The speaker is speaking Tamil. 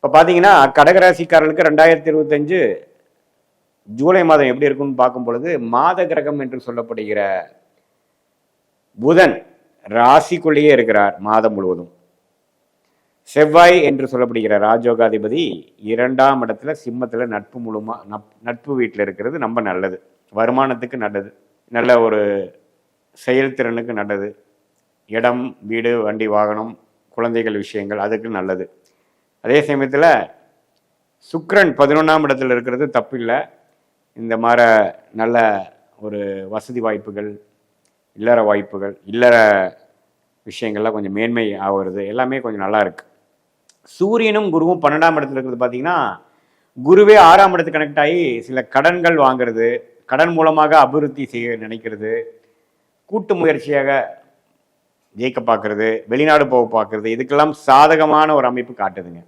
இப்போ பார்த்தீங்கன்னா கடகராசிக்காரர்களுக்கு 2025 ஜூலை மாதம் எப்படி இருக்குன்னு பார்க்கும் பொழுது மாத கிரகம் என்று சொல்லப்படுகிற புதன் ராசிக்குள்ளேயே இருக்கிறார் மாதம் முழுவதும். செவ்வாய் என்று சொல்லப்படுகிற ராஜோகாதிபதி 2ஆம் இடத்துல சிம்மத்துல நட்பு வீட்டில் இருக்கிறது ரொம்ப நல்லது. வருமானத்துக்கு நல்லது, நல்ல ஒரு செயல்திறனுக்கு நல்லது, இடம் வீடு வண்டி வாகனம் குழந்தைகள் விஷயங்கள் அதுக்கு நல்லது. அதே சமயத்தில் சுக்கிரன் 11ஆம் இடத்துல இருக்கிறது தப்பில்லை. இந்த மாதிரி நல்ல ஒரு வசதி வாய்ப்புகள், இல்லற வாய்ப்புகள், இல்லற விஷயங்கள்லாம் கொஞ்சம் மேன்மை ஆகிறது, எல்லாமே கொஞ்சம் நல்லா இருக்கு. சூரியனும் குருவும் 12ஆம் இடத்துல இருக்கிறது பார்த்தீங்கன்னா, குருவே 6ஆம் இடத்துக்கு கனெக்ட் ஆகி சில கடன்கள் வாங்குறது, கடன் மூலமாக அபிவிருத்தி செய்ய நினைக்கிறது, கூட்டு முயற்சியாக ஜெயிக்க பார்க்கறது, வெளிநாடு போக பார்க்கறது, இதுக்கெல்லாம் சாதகமான ஒரு அமைப்பு காட்டுதுங்க.